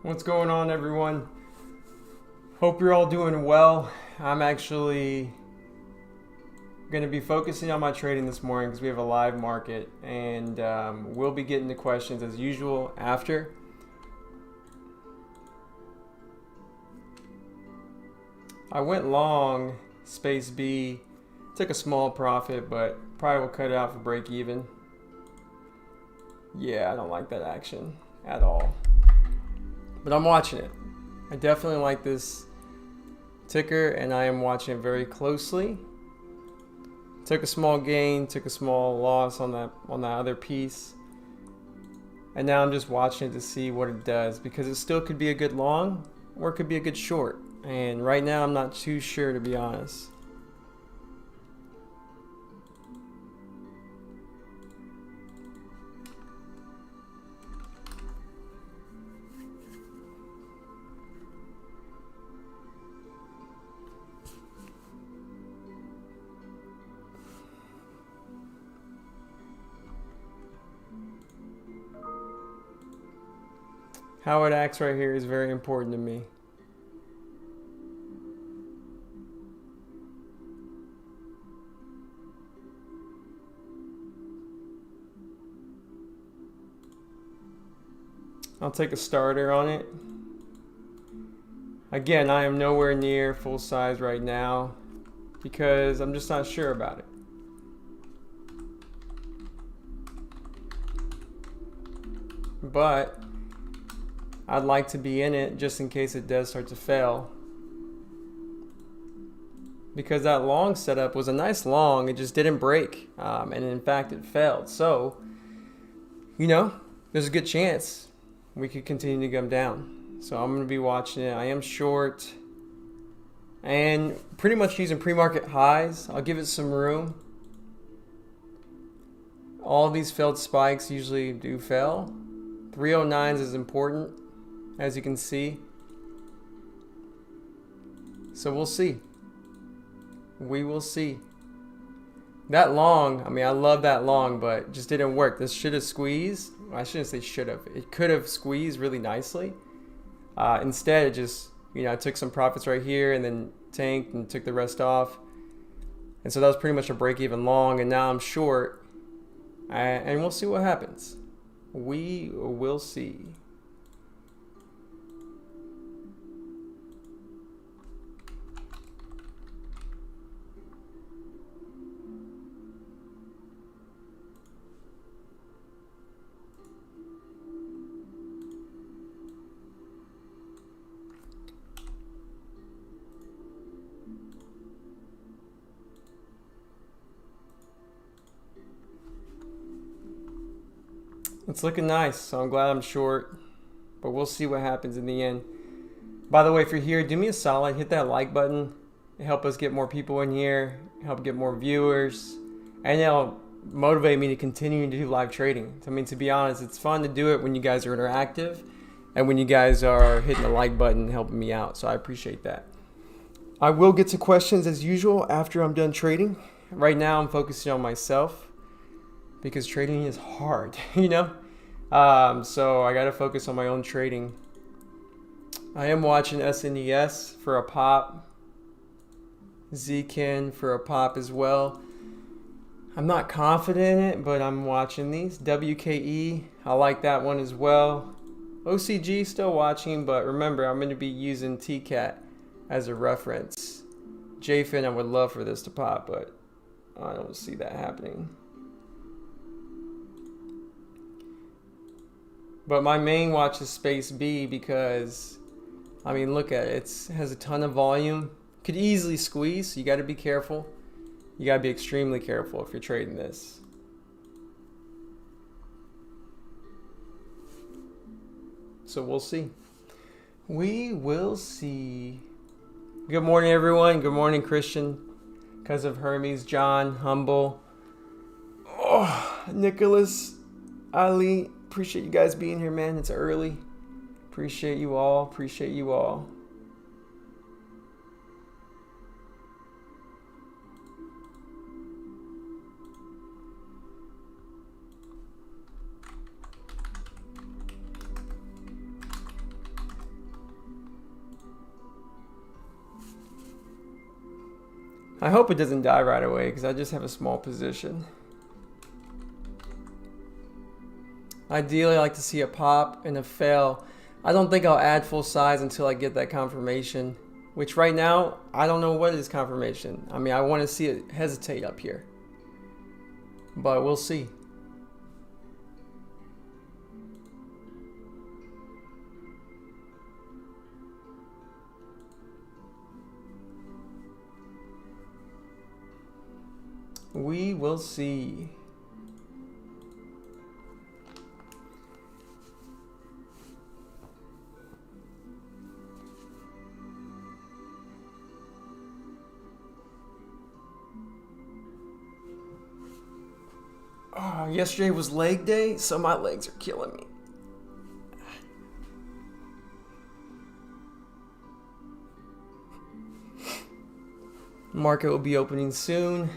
What's going on, everyone? Hope you're all doing well. I'm actually going to be focusing on my trading this morning because we have a live market, and we'll be getting to questions as usual after. I went long space B, took a small profit, but probably will cut it out for break even. Yeah, I don't like that action at all. But I'm watching it. I definitely like this ticker, and I am watching it very closely. Took a small gain, took a small loss on that other piece, and now I'm just watching it to see what it does, because it still could be a good long or it could be a good short. And right now I'm not too sure, to be honest. How it acts right here is very important to me. I'll take a starter on it. Again, I am nowhere near full size right now because I'm just not sure about it. But I'd like to be in it just in case it does start to fail, because that long setup was a nice long. It just didn't break, and in fact it failed. So, you know, there's a good chance we could continue to come down. So I'm going to be watching it. I am short and pretty much using pre-market highs. I'll give it some room. All these failed spikes usually do fail. 309s is important, as you can see. So we'll see. We will see. That long, I mean, I love that long, but it just didn't work. This should have squeezed. I shouldn't say should have. It could have squeezed really nicely. Instead, it just, I took some profits right here and then tanked and took the rest off. And so that was pretty much a break-even long, and now I'm short. And we'll see what happens. We will see. It's looking nice, so I'm glad I'm short, but we'll see what happens in the end. By the way, if you're here, do me a solid, hit that like button. It'll help us get more people in here, help get more viewers, and it'll motivate me to continue to do live trading. I mean, to be honest, it's fun to do it when you guys are interactive and when you guys are hitting the like button and helping me out, so I appreciate that. I will get to questions as usual after I'm done trading. Right now, I'm focusing on myself, because trading is hard, so I got to focus on my own trading. I am watching SNES for a pop, ZKIN for a pop as well. I'm not confident in it, but I'm watching these. WKE, I like that one as well. OCG, still watching, but remember, I'm going to be using TCAT as a reference. JFIN, I would love for this to pop, but I don't see that happening. But my main watch is Space B because, I mean, look at it. It has a ton of volume. Could easily squeeze, so you got to be careful. You got to be extremely careful if you're trading this. So we'll see. We will see. Good morning, everyone. Good morning, Christian. Because of Hermes, John, Humble. Oh, Nicholas, Ali. Appreciate you guys being here, man. It's early. Appreciate you all. Appreciate you all. I hope it doesn't die right away because I just have a small position. Ideally, I like to see a pop and a fail. I don't think I'll add full size until I get that confirmation, which right now, I don't know what is confirmation. I mean, I want to see it hesitate up here, but we'll see. We will see. Oh, yesterday was leg day, so my legs are killing me. Market will be opening soon.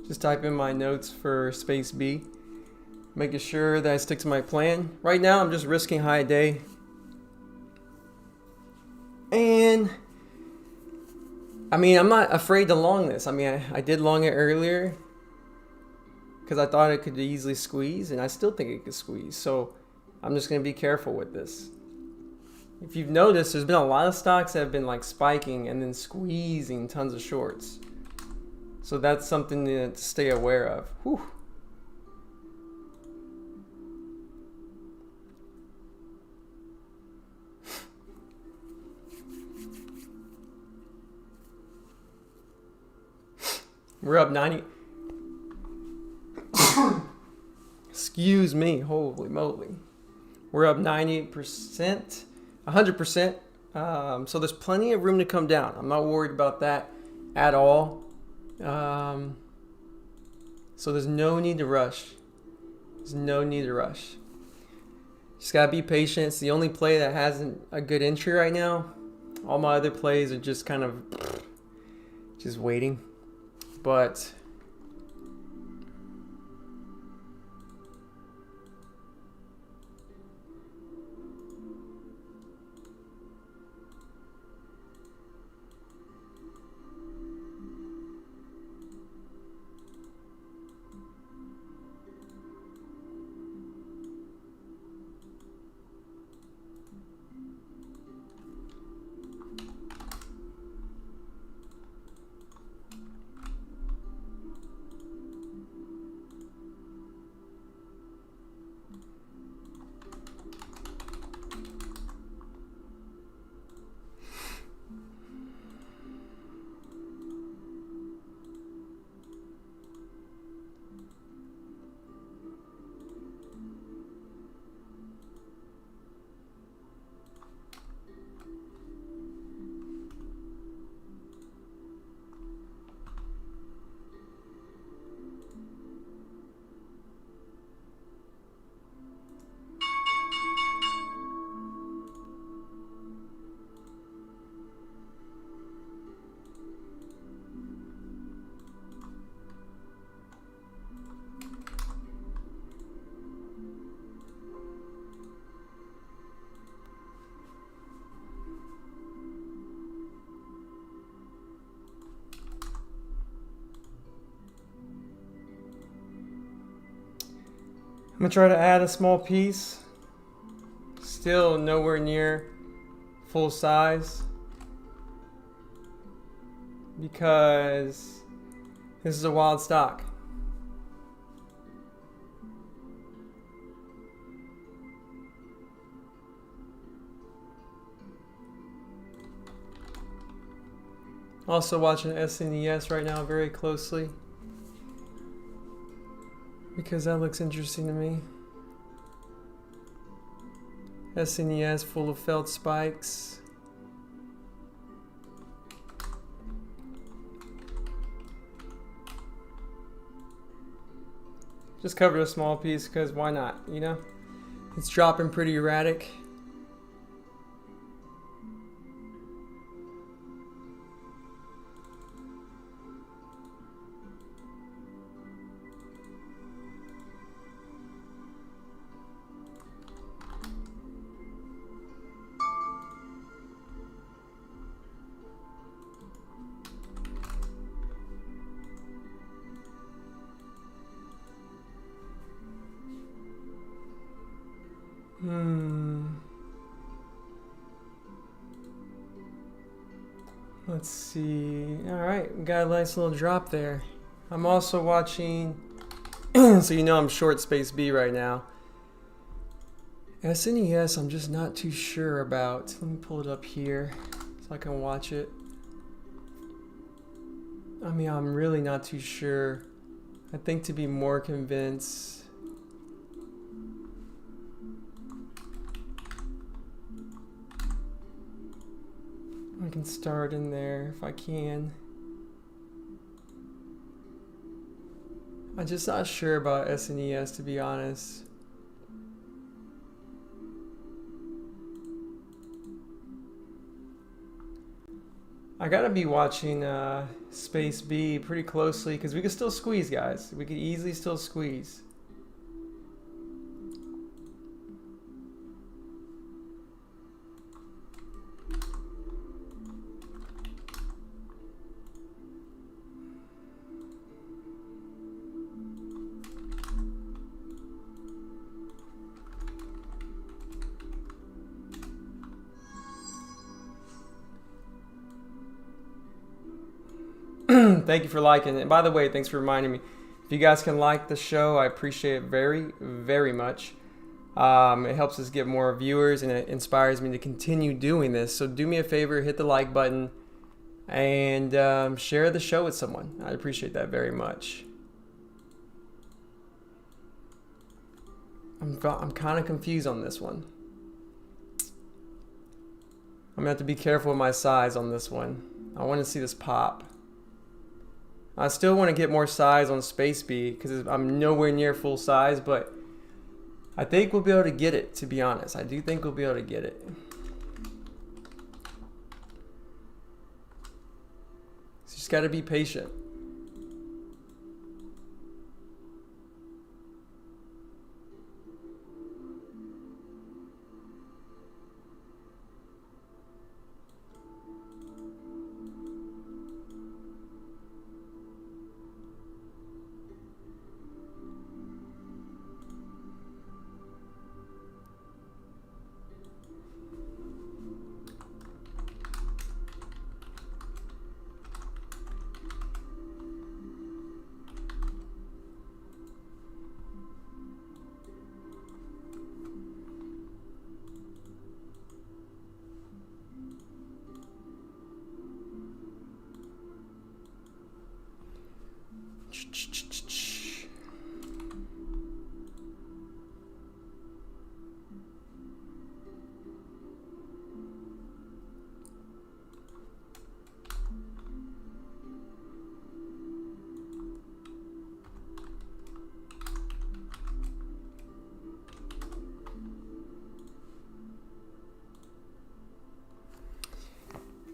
Just type in my notes for space B, making sure that I stick to my plan. Right now, I'm just risking high day. And, I mean, I'm not afraid to long this. I mean, I did long it earlier because I thought it could easily squeeze, and I still think it could squeeze. So, I'm just going to be careful with this. If you've noticed, there's been a lot of stocks that have been like spiking and then squeezing tons of shorts. So that's something to stay aware of. Whew. We're up 90. Excuse me. Holy moly. We're up 98%, 100%. So there's plenty of room to come down. I'm not worried about that at all. So there's no need to rush. There's no need to rush. Just gotta be patient. It's the only play that hasn't a good entry right now. All my other plays are just kind of just waiting. But gonna try to add a small piece. Still nowhere near full size because this is a wild stock. Also watching SNES right now very closely because that looks interesting to me. SNES full of felt spikes. Just covered a small piece because why not, you know? It's dropping pretty erratic. Let's see. All right, we got a nice little drop there. I'm also watching, so you know I'm short space B right now. SNES, I'm just not too sure about. Let me pull it up here so I can watch it. I mean, I'm really not too sure. I think to be more convinced, I can start in there if I can. I'm just not sure about SNES, to be honest. I gotta be watching Space B pretty closely because we can still squeeze, guys. We could easily still squeeze. Thank you for liking it. And by the way, thanks for reminding me. If you guys can like the show, I appreciate it very, very much. It helps us get more viewers and it inspires me to continue doing this. So do me a favor, hit the like button and share the show with someone. I appreciate that very much. I'm kind of confused on this one. I'm gonna have to be careful with my size on this one. I want to see this pop. I still want to get more size on Space B because I'm nowhere near full size, but I think we'll be able to get it, to be honest. I do think we'll be able to get it. So just got to be patient.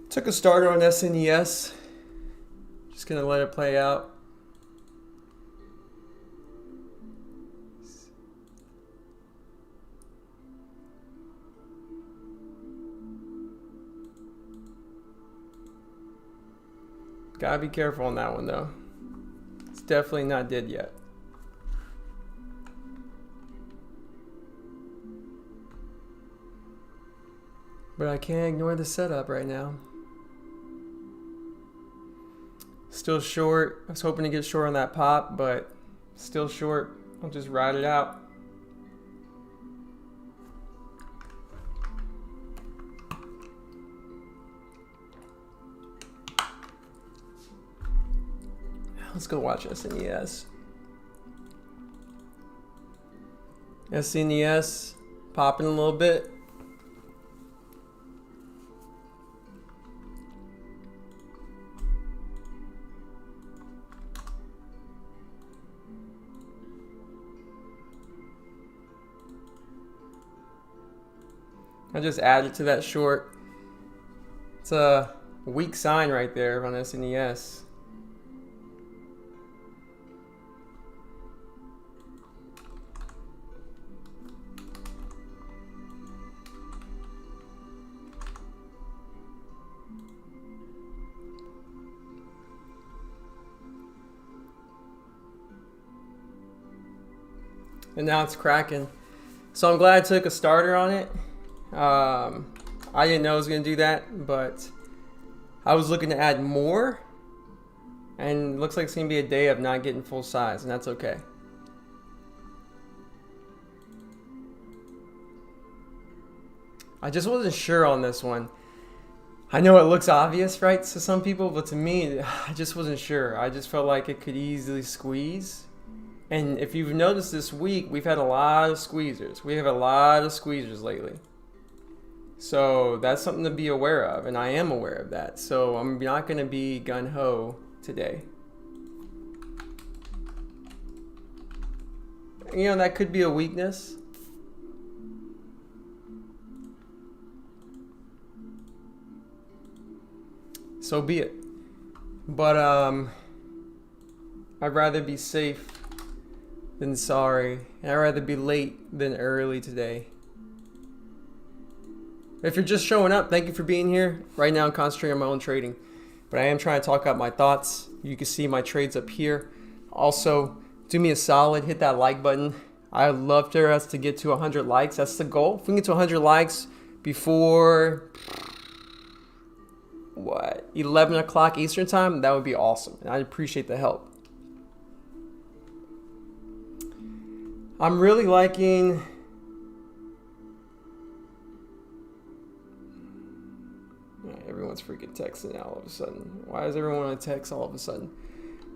Took a starter on SNES. Just gonna let it play out. Gotta be careful on that one though. It's definitely not dead yet. But I can't ignore the setup right now. Still short. I was hoping to get short on that pop, but still short. I'll just ride it out. Let's go watch SNES. SNES popping a little bit. I just added to that short. It's a weak sign right there on SNES. And now it's cracking. So I'm glad I took a starter on it. I didn't know I was going to do that, but I was looking to add more. And it looks like it's going to be a day of not getting full size, and that's okay. I just wasn't sure on this one. I know it looks obvious, right, to some people, but to me, I just wasn't sure. I just felt like it could easily squeeze. And if you've noticed this week, we've had a lot of squeezers. We have a lot of squeezers lately. So that's something to be aware of, and I am aware of that. So I'm not going to be gun-ho today. You know, that could be a weakness. So be it. But I'd rather be safe than sorry, and I'd rather be late than early today. If you're just showing up, thank you for being here. Right now I'm concentrating on my own trading, but I am trying to talk out my thoughts. You can see my trades up here. Also, do me a solid, hit that like button. I'd love for us to get to 100 likes. That's the goal. If we can get to 100 likes before 11 o'clock Eastern time, that would be awesome, and I'd appreciate the help. I'm really liking everyone's freaking texting now all of a sudden. Why is everyone on text all of a sudden?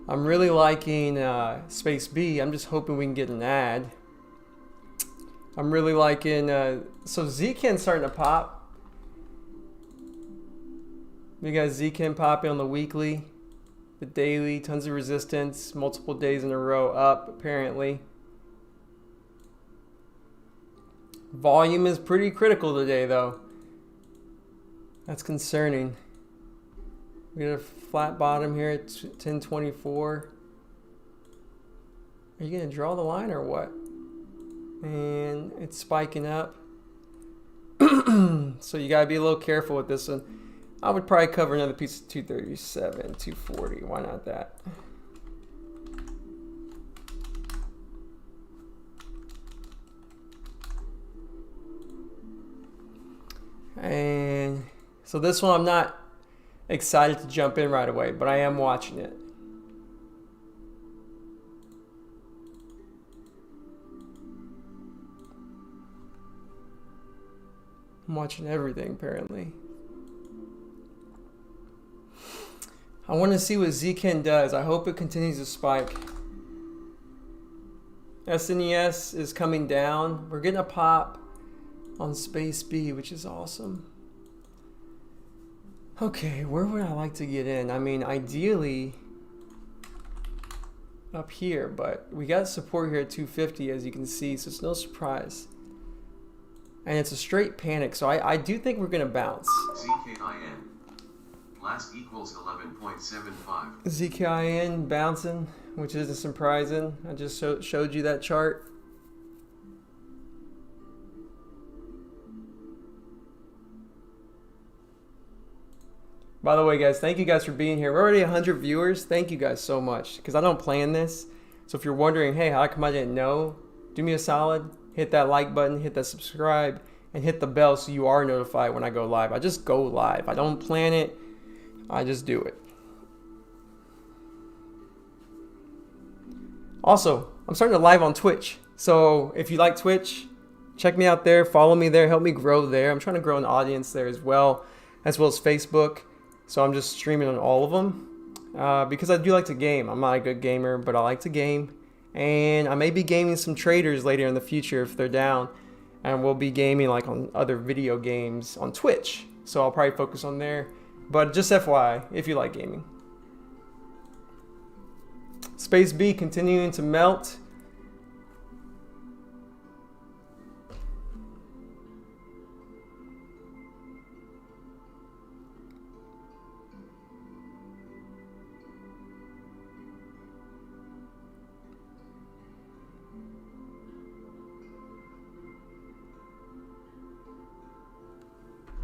I'm really liking Space B. I'm just hoping we can get an ad. I'm really liking so Zken's starting to pop. We got Zken popping on the weekly, the daily, tons of resistance, multiple days in a row up apparently. Volume is pretty critical today though. That's concerning. We got a flat bottom here at 1024. Are you gonna draw the line or what? And it's spiking up. So you gotta be a little careful with this one. I would probably cover another piece of 237, 240. Why not that? And so this one I'm not excited to jump in right away, but I am watching it. I'm watching everything apparently. I want to see what Zken does. I hope it continues to spike. SNES is coming down. We're getting a pop on Space B, which is awesome. Okay, where would I like to get in? I mean, ideally up here, but we got support here at 250 as you can see, so it's no surprise. And it's a straight panic, so I do think we're gonna bounce. ZKIN last equals 11.75. ZKIN bouncing, which isn't surprising. I just showed you that chart. By the way, guys, thank you guys for being here. We're already 100 viewers. Thank you guys so much, because I don't plan this. So if you're wondering, hey, how come I didn't know? Do me a solid. Hit that like button, hit that subscribe, and hit the bell so you are notified when I go live. I just go live. I don't plan it. I just do it. Also, I'm starting to live on Twitch. So if you like Twitch, check me out there. Follow me there. Help me grow there. I'm trying to grow an audience there as well as Facebook. So I'm just streaming on all of them because I do like to game. I'm not a good gamer, but I like to game. And I may be gaming some traders later in the future if they're down. And we'll be gaming like on other video games on Twitch. So I'll probably focus on there. But just FYI, if you like gaming. Space B continuing to melt.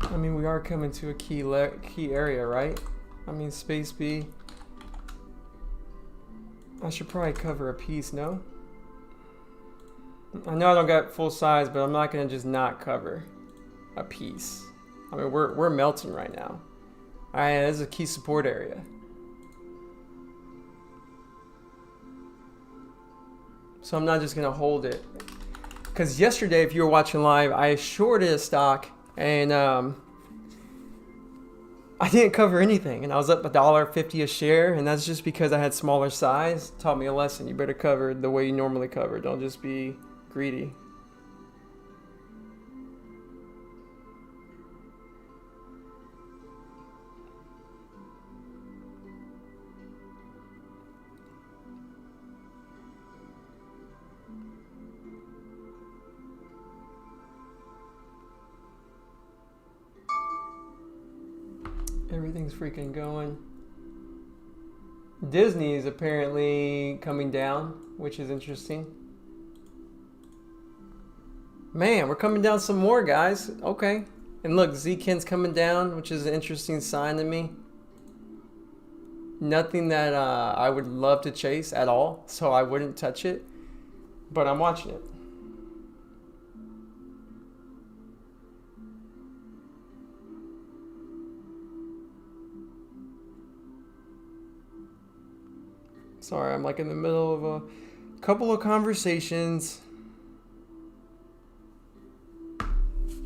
I mean, we are coming to a key area, right? I mean, Space B. I should probably cover a piece, no? I know I don't got full size, but I'm not gonna just not cover a piece. I mean, we're melting right now. All right, this is a key support area. So I'm not just gonna hold it. Because yesterday, if you were watching live, I shorted a stock and I didn't cover anything, and I was up $1.50 a share, and that's just because I had smaller size. Taught me a lesson. You better cover the way you normally cover. Don't just be greedy. Everything's freaking going. Disney is apparently coming down, which is interesting. Man, we're coming down some more, guys. Okay. And look, Zkin's coming down, which is an interesting sign to me. Nothing that I would love to chase at all, so I wouldn't touch it. But I'm watching it. Sorry, I'm like in the middle of a couple of conversations.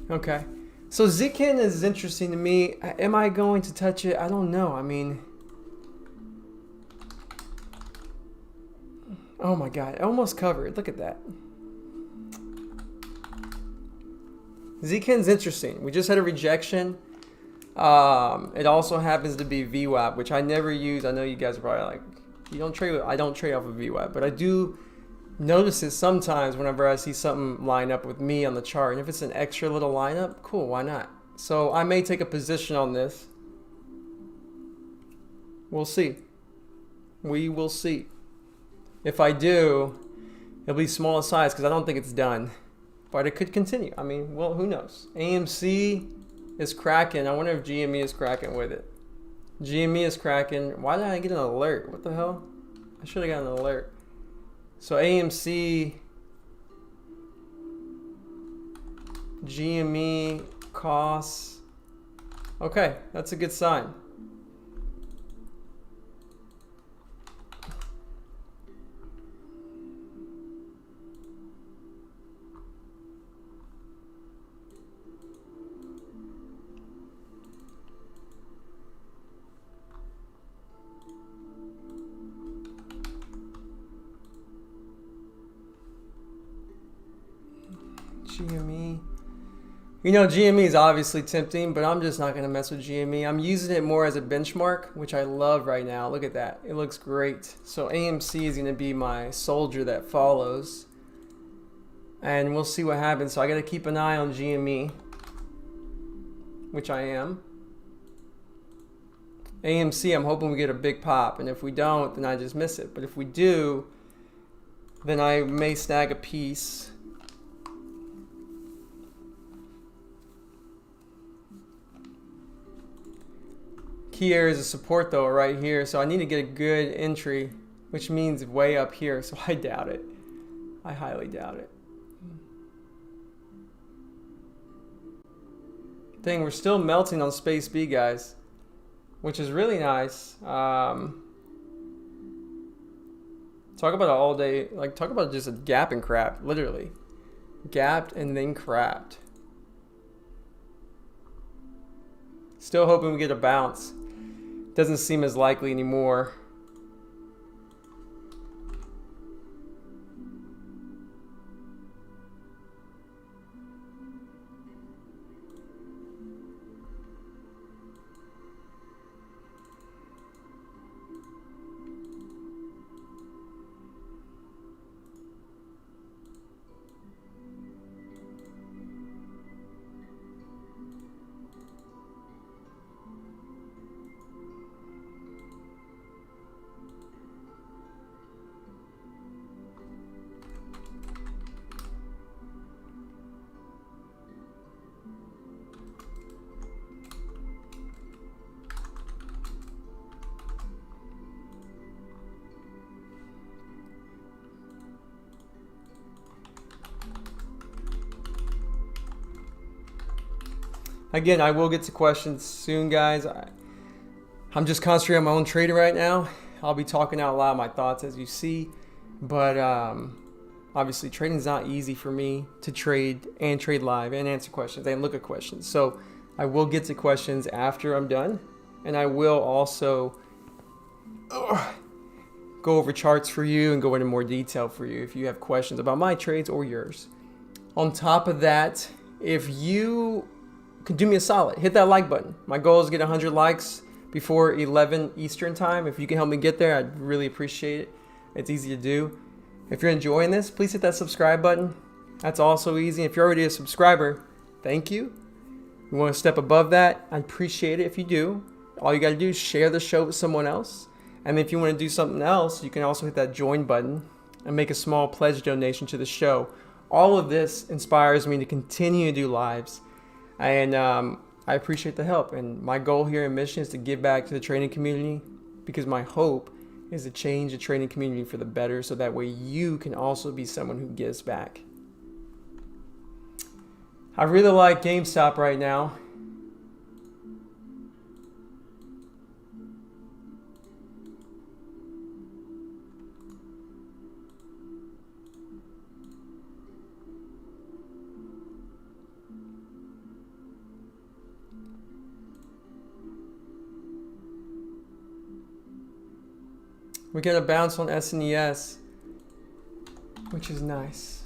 Okay. So Zkin is interesting to me. Am I going to touch it? I don't know. I mean, oh my God, almost covered. Look at that. Zkin's interesting. We just had a rejection. It also happens to be VWAP, which I never use. I know you guys are probably like, you don't trade with, I don't trade off of VWAP, but I do notice it sometimes whenever I see something line up with me on the chart. And if it's an extra little lineup, cool, why not? So I may take a position on this. We'll see. We will see. If I do, it'll be small size because I don't think it's done. But it could continue. I mean, well, who knows? AMC is cracking. I wonder if GME is cracking with it. GME is cracking. Why did I get an alert? What the hell? I should have gotten an alert. So AMC, GME, costs. Okay, that's a good sign. GME. You know, GME is obviously tempting, but I'm just not going to mess with GME. I'm using it more as a benchmark, which I love right now. Look at that. It looks great. So AMC is going to be my soldier that follows. And we'll see what happens. So I got to keep an eye on GME, which I am. AMC, I'm hoping we get a big pop. And if we don't, then I just miss it. But if we do, then I may snag a piece. Key areas of support though are right here, so I need to get a good entry, which means way up here, so I doubt it. I highly doubt it. thing. We're still melting on Space B, guys, which is really nice. Talk about it all day. Like, talk about just a gap and crap, literally. Gapped and then crapped. Still hoping we get a bounce. Doesn't seem as likely anymore. Again, I will get to questions soon, guys. I'm just concentrating on my own trading right now. I'll be talking out loud my thoughts as you see. But obviously, trading is not easy for me to trade live and answer questions and look at questions. So I will get to questions after I'm done. And I will also go over charts for you and go into more detail for you if you have questions about my trades or yours. On top of that, if you could do me a solid, hit that like button. My goal is to get 100 likes before 11 Eastern time. If you can help me get there, I'd really appreciate it. It's easy to do. If you're enjoying this, please hit that subscribe button. That's also easy. If you're already a subscriber, thank you. You want to step above that, I appreciate it if you do. All you got to do is share the show with someone else. And if you want to do something else, you can also hit that join button and make a small pledge donation to the show. All of this inspires me to continue to do lives. And I appreciate the help. And my goal here and mission is to give back to the trading community, because my hope is to change the trading community for the better, so that way you can also be someone who gives back. I really like GameStop right now. We get a bounce on SNES, which is nice.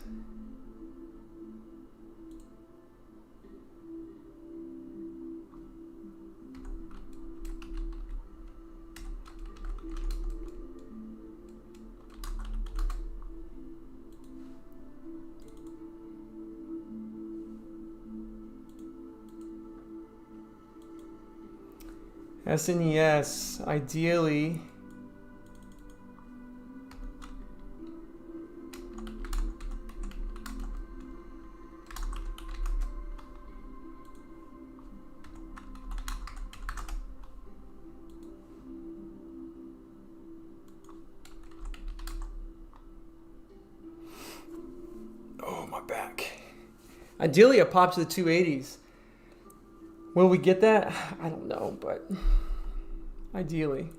SNES, ideally, ideally, a pop to the 280s. Will we get that? I don't know, but ideally.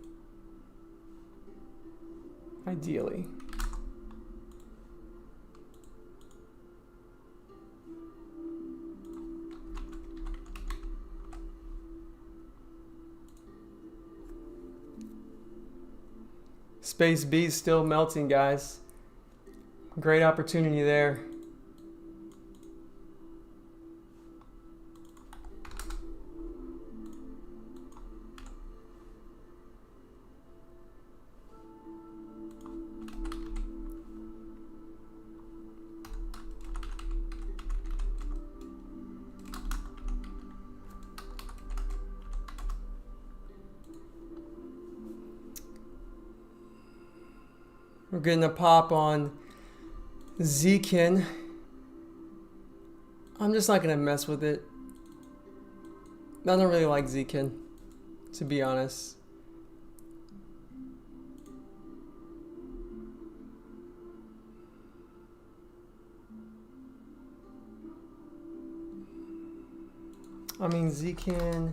Space B is still melting, guys. Great opportunity there. We're getting a pop on Zkin. I'm just not going to mess with it. I don't really like Zkin, to be honest. I mean, Zcan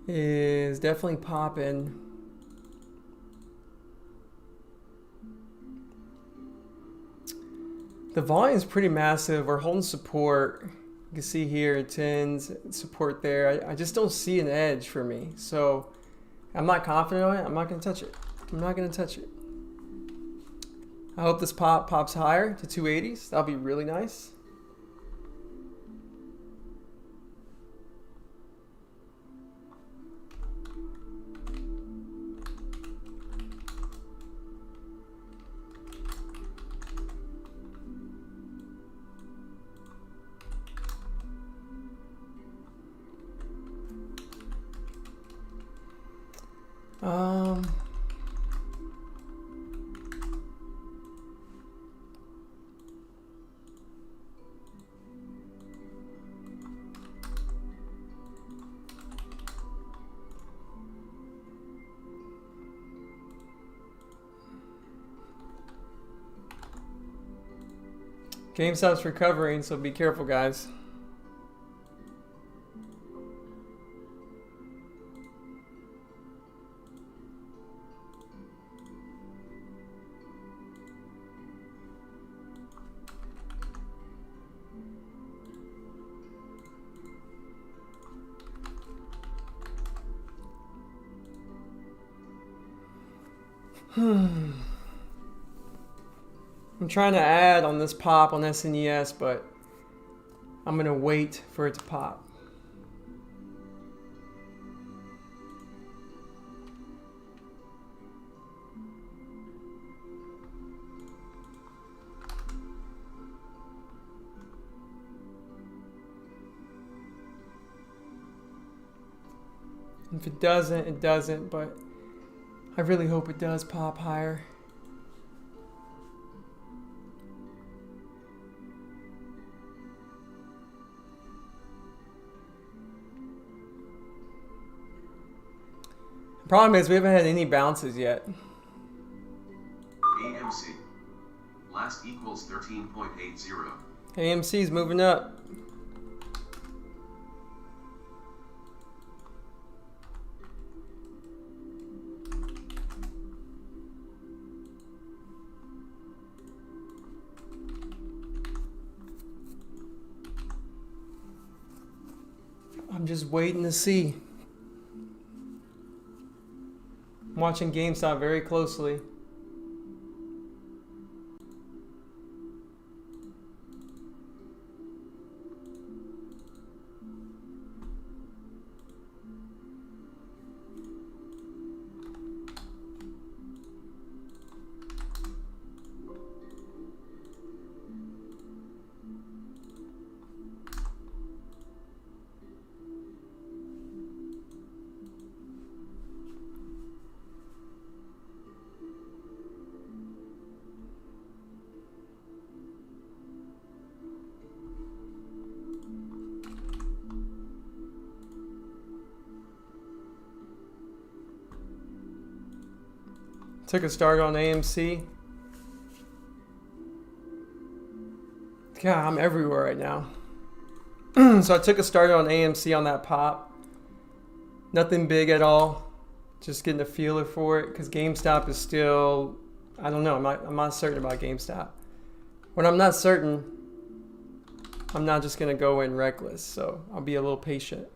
is definitely popping. The volume is pretty massive. We're holding support. You can see here 10s, support there. I just don't see an edge for me. So I'm not confident on it. I'm not going to touch it. I'm not going to touch it. I hope this pops higher to 280s. That'll be really nice. GameStop's recovering, so be careful, guys. I'm trying to add on this pop on SNES, but I'm going to wait for it to pop. If it doesn't, it doesn't, but I really hope it does pop higher. Problem is we haven't had any bounces yet. AMC. Last equals 13.80. AMC's moving up. I'm just waiting to see. I'm watching GameStop very closely. Took a start on AMC. God, I'm everywhere right now. So I took a start on AMC on that pop. Nothing big at all. Just getting a feeler for it because GameStop is still, I don't know, I'm not certain about GameStop. When I'm not certain, I'm not just gonna go in reckless. So I'll be a little patient.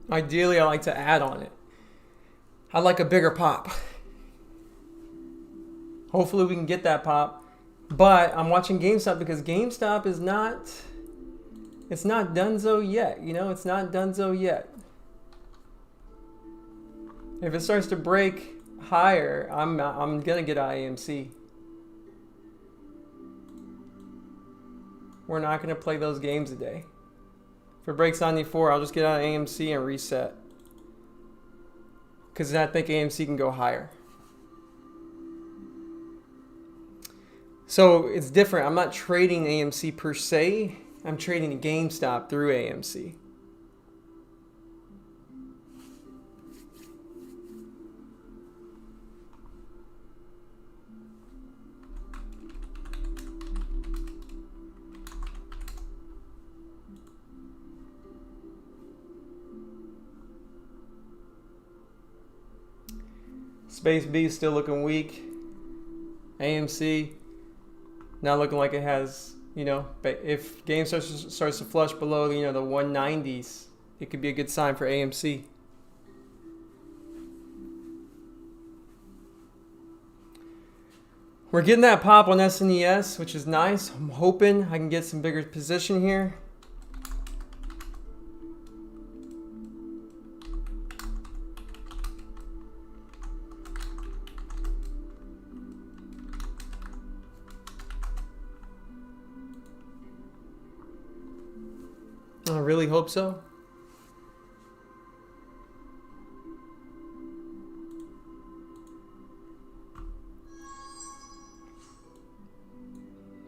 Ideally, I like to add on it. I like a bigger pop. Hopefully we can get that pop. But I'm watching GameStop because GameStop is not, it's not donezo yet. You know, it's not donezo yet. If it starts to break higher, I'm gonna get AMC. We're not gonna play those games today. If it breaks 94, I'll just get out of AMC and reset. Because then I think AMC can go higher. So it's different. I'm not trading AMC per se. I'm trading GameStop through AMC. Space B is still looking weak. AMC not looking like it has, but if GameStop starts to flush below, the 190s, it could be a good sign for AMC. We're getting that pop on SNES, which is nice. I'm hoping I can get some bigger position here. I really hope so.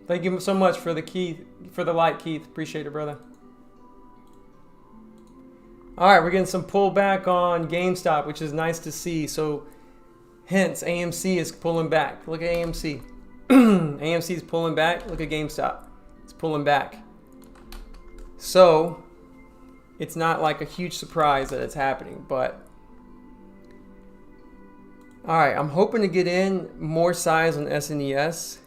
Thank you so much for the light, Keith. Appreciate it, brother. All right, we're getting some pullback on GameStop, which is nice to see. So, hence, AMC is pulling back. Look at AMC. AMC is pulling back. Look at GameStop. It's pulling back. So, it's not like a huge surprise that it's happening, but all right, I'm hoping to get in more size on SNES.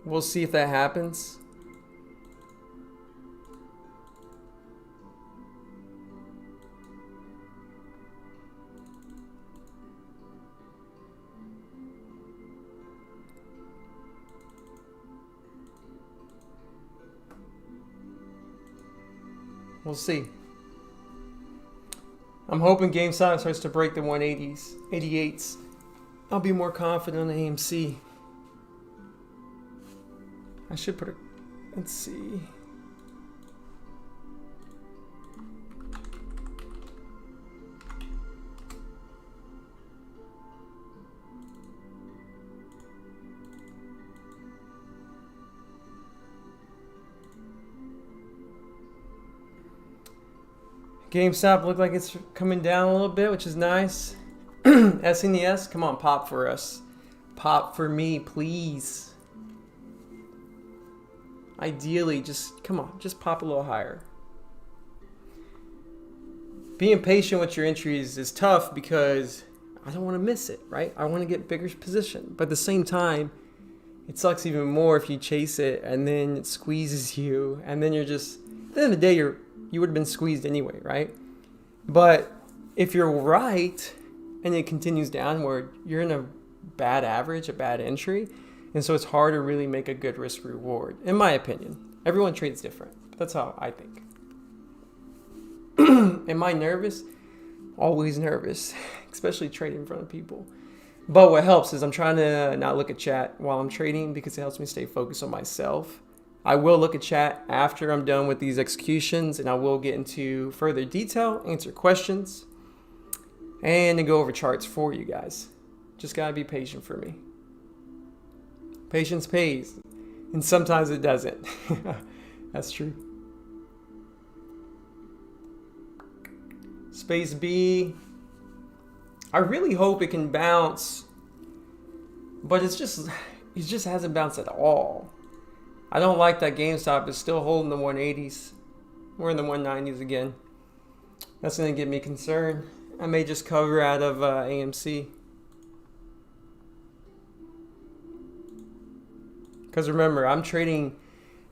We'll see if that happens. We'll see. I'm hoping GameStop starts to break the 180s, 88s. I'll be more confident on AMC. I should put it, let's see. GameStop looked like it's coming down a little bit, which is nice. SNES, come on, pop for us. Pop for me, please. Ideally, just, come on, just pop a little higher. Being patient with your entries is tough because I don't want to miss it, right? I want to get bigger position. But at the same time, it sucks even more if you chase it and then it squeezes you. And then you're just, at the end of the day, you would have been squeezed anyway, right? But if you're right and it continues downward, you're in a bad average, a bad entry. And so it's hard to really make a good risk reward, in my opinion. Everyone trades different. That's how I think. Am I nervous? Always nervous, especially trading in front of people. But what helps is I'm trying to not look at chat while I'm trading because it helps me stay focused on myself. I will look at chat after I'm done with these executions, and I will get into further detail, answer questions, and then go over charts for you guys. Just gotta be patient for me. Patience pays, and sometimes it doesn't. That's true. Space B. I really hope it can bounce, but it just hasn't bounced at all. I don't like that GameStop is still holding the 180s. We're in the 190s again. That's going to get me concerned. I may just cover out of AMC. Because remember, I'm trading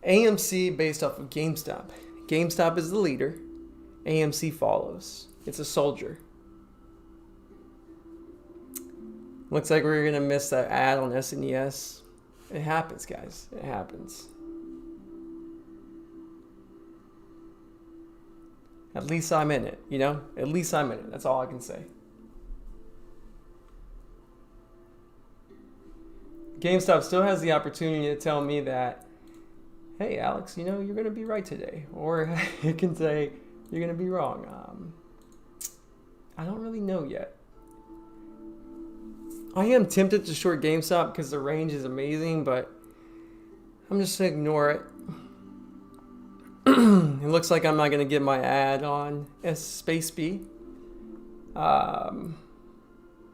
AMC based off of GameStop. GameStop is the leader. AMC follows. It's a soldier. Looks like we're going to miss that ad on SNES. It happens, guys. It happens. At least I'm in it, At least I'm in it. That's all I can say. GameStop still has the opportunity to tell me that, hey, Alex, you're going to be right today. Or it can say, you're going to be wrong. I don't really know yet. I am tempted to short GameStop because the range is amazing, but I'm just gonna ignore it. It looks like I'm not gonna get my ad on space B,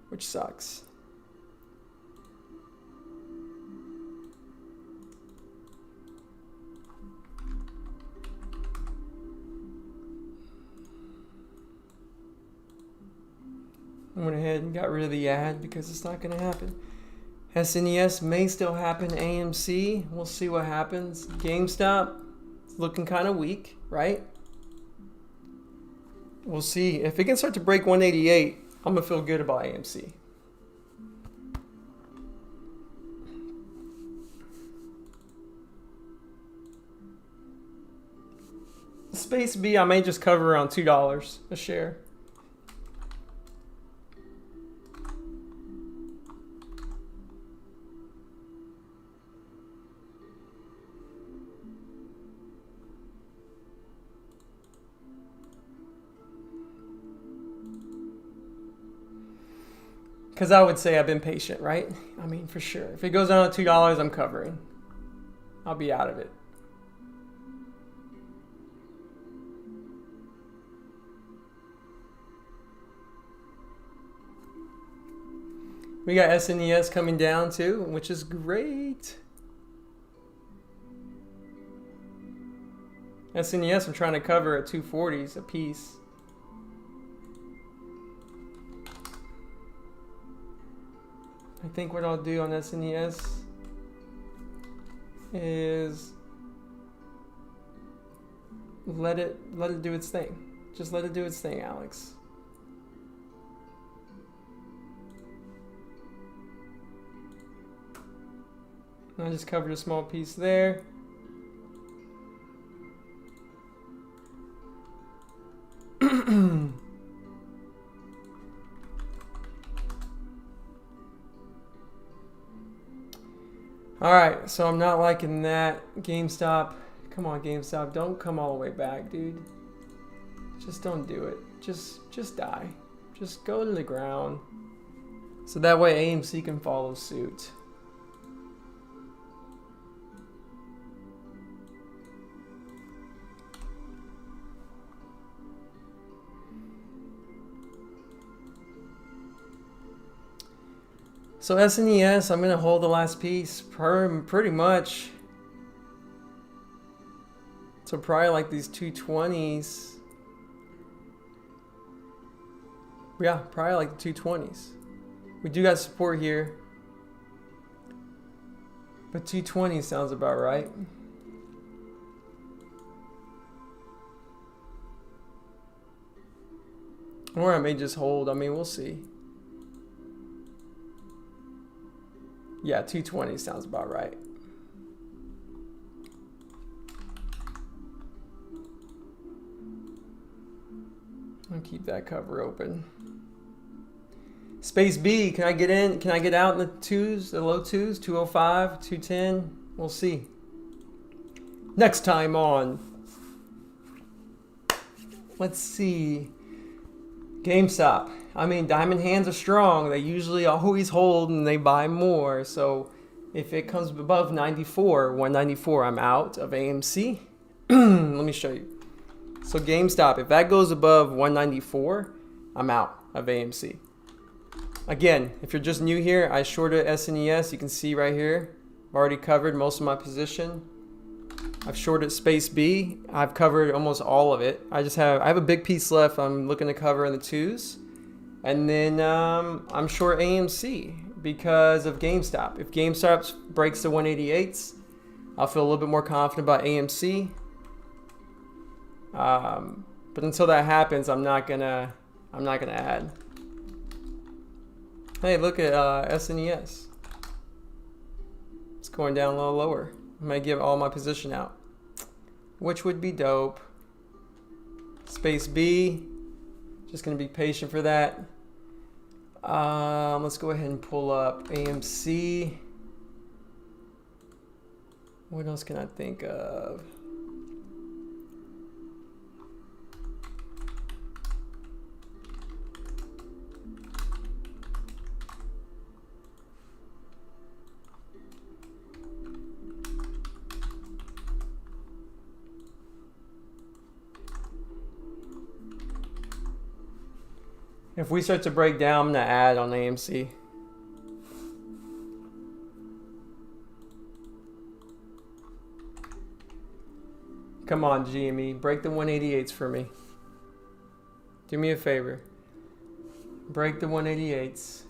which sucks. I went ahead and got rid of the ad because it's not gonna happen. SNES may still happen. AMC, we'll see what happens. GameStop, it's looking kind of weak, right? We'll see. If it can start to break 188, I'm gonna feel good about AMC. Space B, I may just cover around $2 a share. Because I would say I've been patient, right? I mean, for sure. If it goes down to $2, I'm covering. I'll be out of it. We got SNES coming down too, which is great. SNES I'm trying to cover at 240s a piece. I think what I'll do on SNES is let it do its thing. Just let it do its thing, Alex. I just covered a small piece there. All right, so I'm not liking that. GameStop, come on, GameStop, don't come all the way back, dude. Just don't do it. Just die. Just go to the ground. So that way AMC can follow suit. So SNES, I'm gonna hold the last piece pretty much. So probably like these 220s. Yeah, probably like the 220s. We do got support here. But 220 sounds about right. Or I may just hold, I mean, we'll see. Yeah, 220 sounds about right. I'll keep that cover open. Space B, can I get in? Can I get out in the twos, the low twos? 205, 210? We'll see. Next time on, let's see, GameStop. I mean, diamond hands are strong. They usually always hold and they buy more. So if it comes above 94, 194, I'm out of AMC. Let me show you. So GameStop, if that goes above 194, I'm out of AMC. Again, if you're just new here, I shorted SNES. You can see right here, I've already covered most of my position. I've shorted Space B. I've covered almost all of it. I have a big piece left I'm looking to cover in the twos. And then I'm short AMC because of GameStop. If GameStop breaks the 188s, I'll feel a little bit more confident about AMC. But until that happens, I'm not gonna add. Hey, look at SNES. It's going down a little lower. I might give all my position out, which would be dope. Space B, just gonna be patient for that. Let's go ahead and pull up AMC. What else can I think of? If we start to break down, I'm gonna add on AMC. Come on, GME, break the 188s for me. Do me a favor. Break the 188s.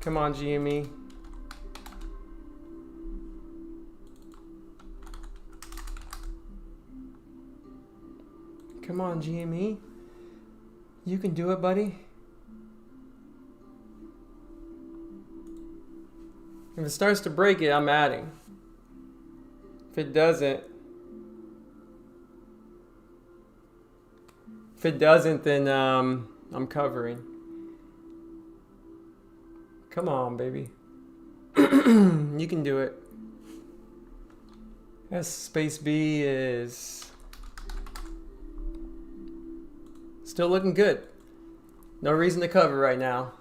Come on, GME. Come on, GME. You can do it, buddy. If it starts to break it, I'm adding. If it doesn't, then I'm covering. Come on, baby. You can do it. S space B is still looking good. No reason to cover right now.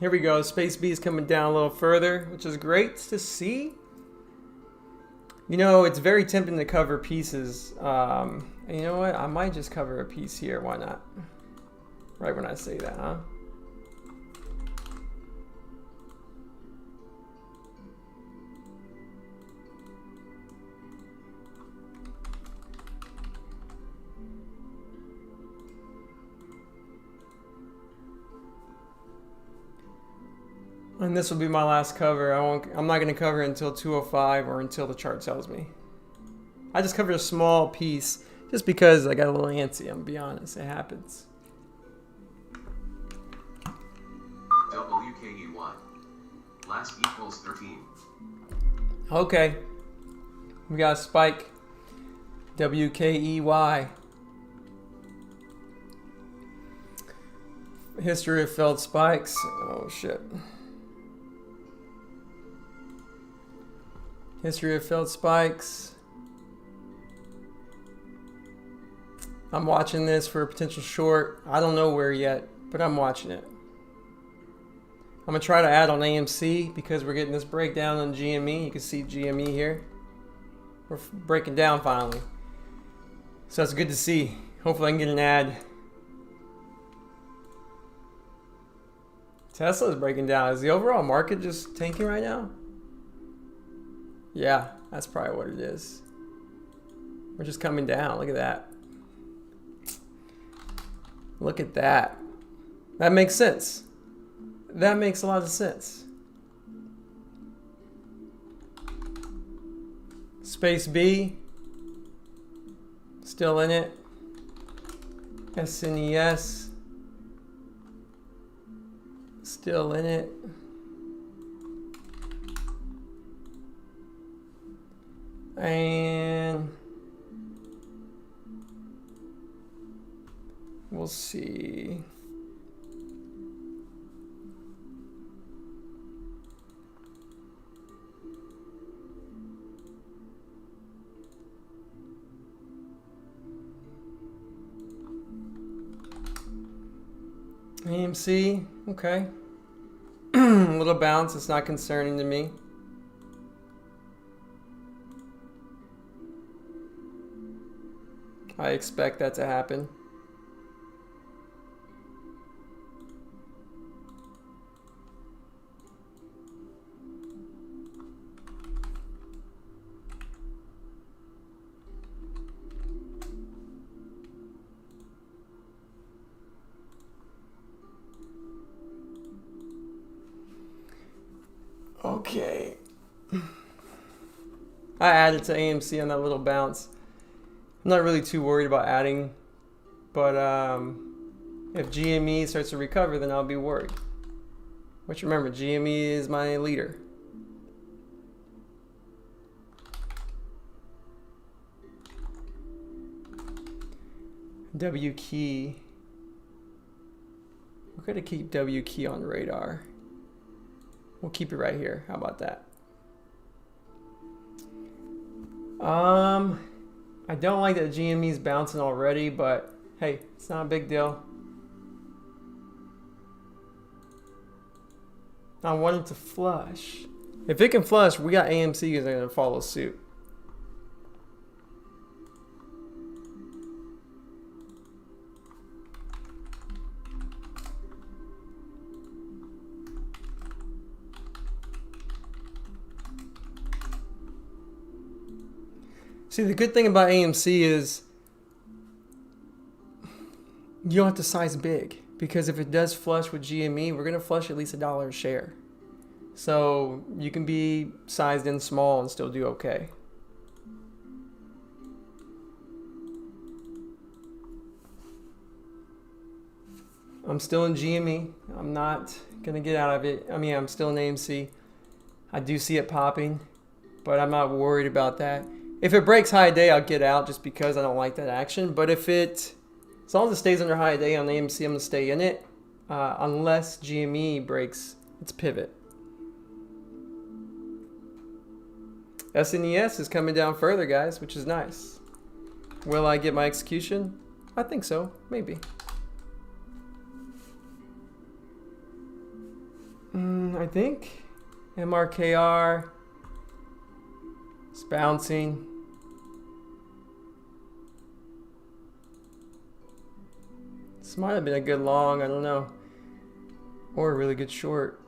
Here we go. Space B is coming down a little further, which is great to see. You know, it's very tempting to cover pieces. And you know what? I might just cover a piece here. Why not? Right when I say that, huh? And this will be my last cover. I'm not going to cover it until 205 or until the chart tells me. I just covered a small piece just because I got a little antsy. I'm gonna be honest, it happens. WKEY. Last equals 13. Okay. We got a spike. WKEY. History of failed spikes. Oh shit. History of failed spikes. I'm watching this for a potential short. I don't know where yet, but I'm watching it. I'm gonna try to add on AMC because we're getting this breakdown on GME. You can see GME here. We're breaking down finally. So that's good to see. Hopefully I can get an ad. Tesla's breaking down. Is the overall market just tanking right now? Yeah, that's probably what it is. We're just coming down. Look at that. Look at that. That makes sense. That makes a lot of sense. Space B. Still in it. SNES. Still in it. And we'll see. AMC, okay. A little bounce, it's not concerning to me. I expect that to happen. Okay. I added to AMC on that little bounce. I'm not really too worried about adding, but if GME starts to recover, then I'll be worried. Which remember, GME is my leader. W key. We're gonna keep W key on radar. We'll keep it right here. How about that? I don't like that GME's bouncing already, but hey, it's not a big deal. I want it to flush. If it can flush, we got AMC that are gonna follow suit. See, the good thing about AMC is you don't have to size big, because if it does flush with GME, we're going to flush at least $1 a share. So you can be sized in small and still do okay. I'm still in GME. I'm not going to get out of it. I mean, I'm still in AMC. I do see it popping, but I'm not worried about that. If it breaks high day, I'll get out just because I don't like that action. But if it, as long as it stays under high day on AMC, I'm going to stay in it. Unless GME breaks its pivot. SNES is coming down further, guys, which is nice. Will I get my execution? I think so, maybe. I think MRKR is bouncing. This might have been a good long, I don't know, or a really good short.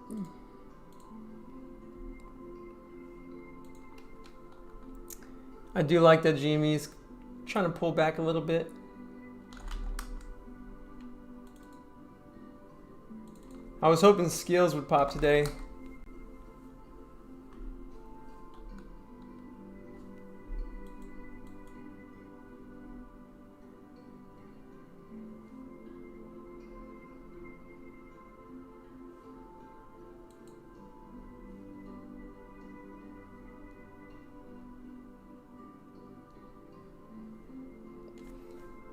I do like that GME's trying to pull back a little bit. I was hoping skills would pop today.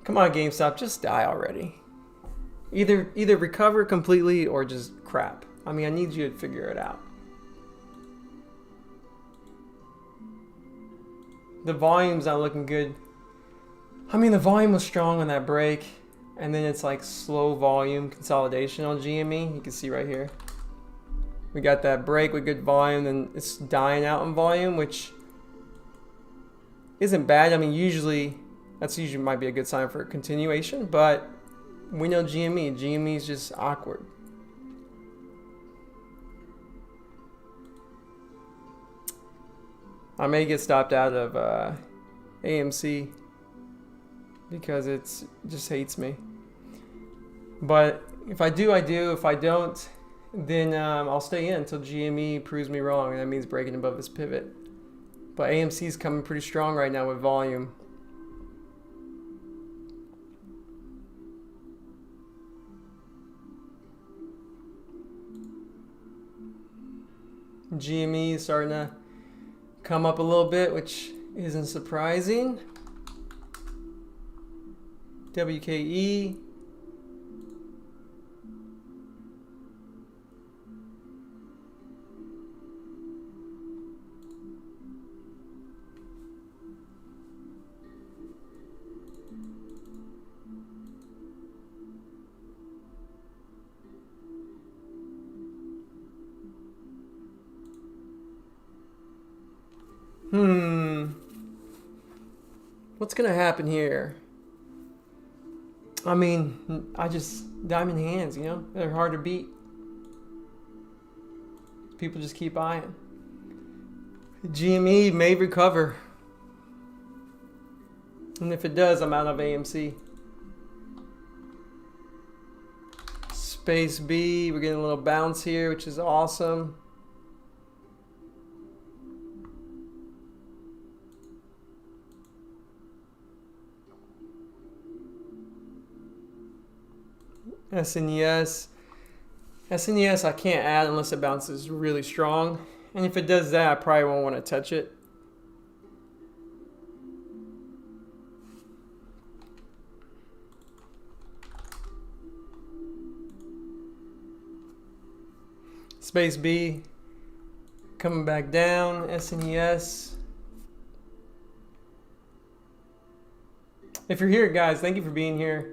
Come on, GameStop, just die already. Either recover completely or just crap. I mean, I need you to figure it out. The volume's not looking good. I mean, the volume was strong on that break, and then it's like slow volume consolidation on GME. You can see right here. We got that break with good volume, and it's dying out in volume, which isn't bad. I mean, that's usually might be a good sign for a continuation, but we know GME is just awkward. I may get stopped out of AMC because it just hates me. But if I do, I do. If I don't, then I'll stay in until GME proves me wrong, and that means breaking above this pivot. But AMC is coming pretty strong right now with volume. GME is starting to come up a little bit, which isn't surprising. WKE. What's gonna happen here? I mean, diamond hands, you know? They're hard to beat. People just keep eyeing. GME may recover. And if it does, I'm out of AMC. Space B, we're getting a little bounce here, which is awesome. SNES. SNES I can't add unless it bounces really strong. And if it does that, I probably won't want to touch it. Space B coming back down. SNES. If you're here, guys, thank you for being here.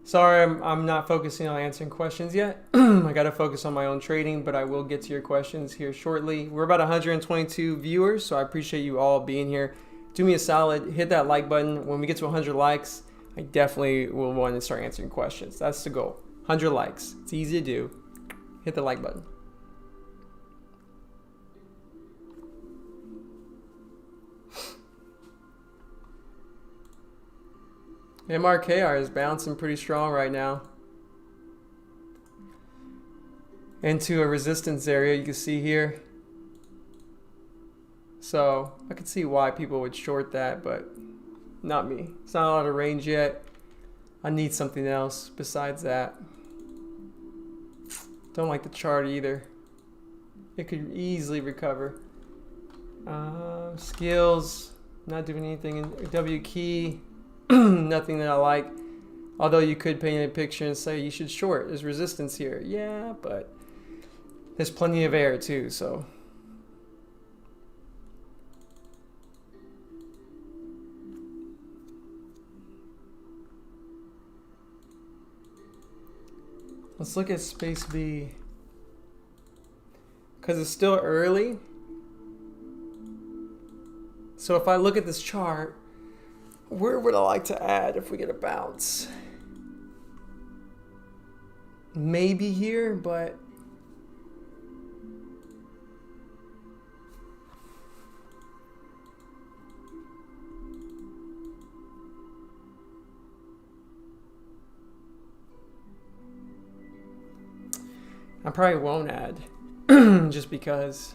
Sorry, I'm not focusing on answering questions yet. I got to focus on my own trading, but I will get to your questions here shortly. We're about 122 viewers, so I appreciate you all being here. Do me a solid, hit that like button. When we get to 100 likes, I definitely will want to start answering questions. That's the goal. 100 likes. It's easy to do. Hit the like button. MRKR is bouncing pretty strong right now into a resistance area you can see here. So I could see why people would short that, but not me. It's not out of range yet. I need something else besides that. Don't like the chart either. It could easily recover. Skills, not doing anything in W key. Nothing that I like. Although you could paint a picture and say you should short. There's resistance here. Yeah, but there's plenty of air too, so. Let's look at space B. Because it's still early. So if I look at this chart, where would I like to add if we get a bounce? Maybe here, but I probably won't add just because.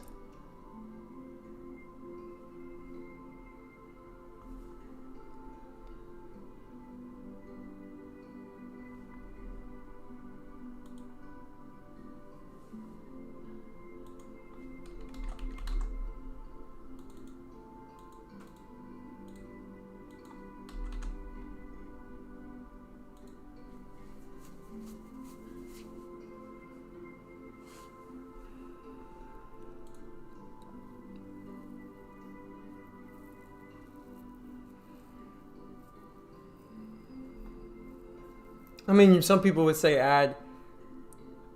I mean, some people would say add,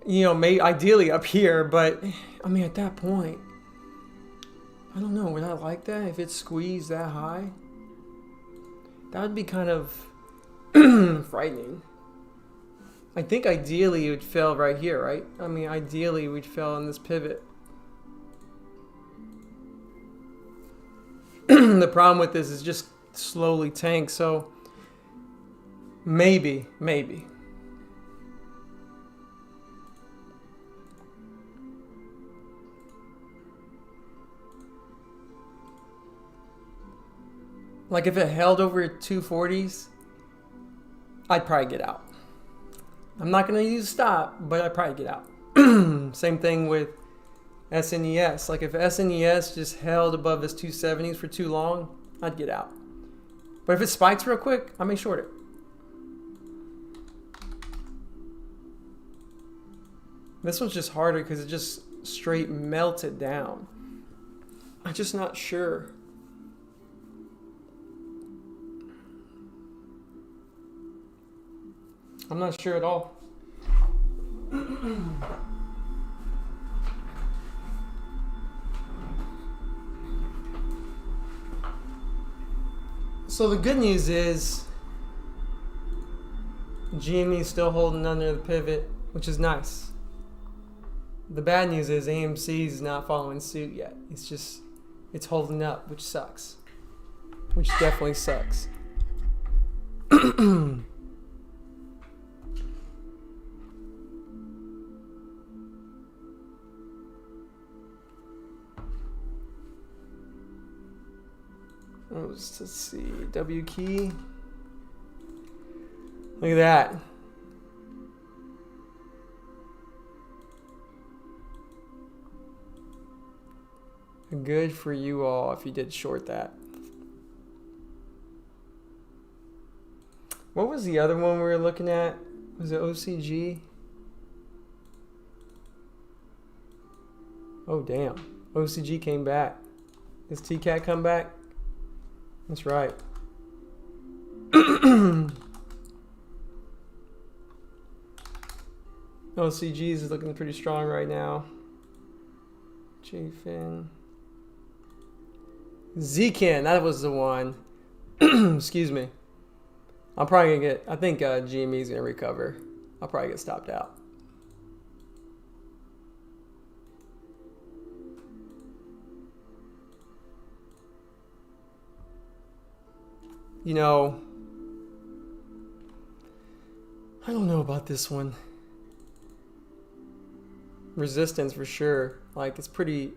you know, ideally up here, but I mean, at that point, I don't know, would I like that if it's squeezed that high? That would be kind of frightening. I think ideally it would fail right here, right? I mean, ideally we'd fail in this pivot. The problem with this is just slowly tank, so maybe. Like if it held over 240s, I'd probably get out. I'm not going to use stop, but I'd probably get out. Same thing with SNES. Like if SNES just held above this 270s for too long, I'd get out. But if it spikes real quick, I may short it. This one's just harder because it just straight melted down. I'm just not sure. I'm not sure at all. So the good news is GME is still holding under the pivot, which is nice. The bad news is AMC is not following suit yet. It's holding up, which sucks. Which definitely sucks. Let's see, W key. Look at that. Good for you all if you did short that. What was the other one we were looking at? Was it OCG? Oh, damn. OCG came back. Does TCAT come back? That's right. OCGs is looking pretty strong right now. JFIN. ZCAN, that was the one. Excuse me. I'm probably gonna get, I think GME is gonna recover. I'll probably get stopped out. You know, I don't know about this one. Resistance for sure. Like, it's pretty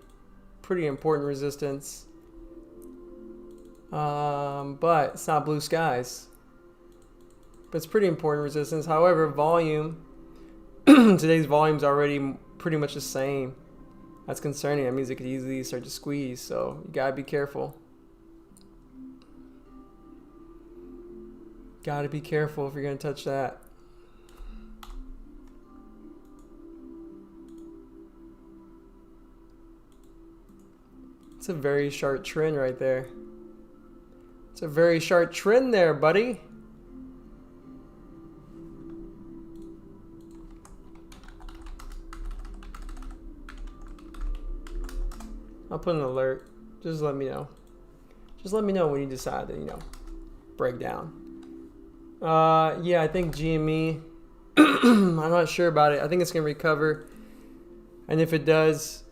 important resistance. But it's not blue skies. But it's pretty important resistance. However, volume, today's volume's already pretty much the same. That's concerning. That means it could easily start to squeeze. So you gotta be careful. Gotta be careful if you're gonna touch that. It's a very sharp trend right there. It's a very sharp trend there, buddy. I'll put an alert. Just let me know. Just let me know when you decide to, you know, break down. Yeah, I think GME. I'm not sure about it. I think it's gonna recover, and if it does,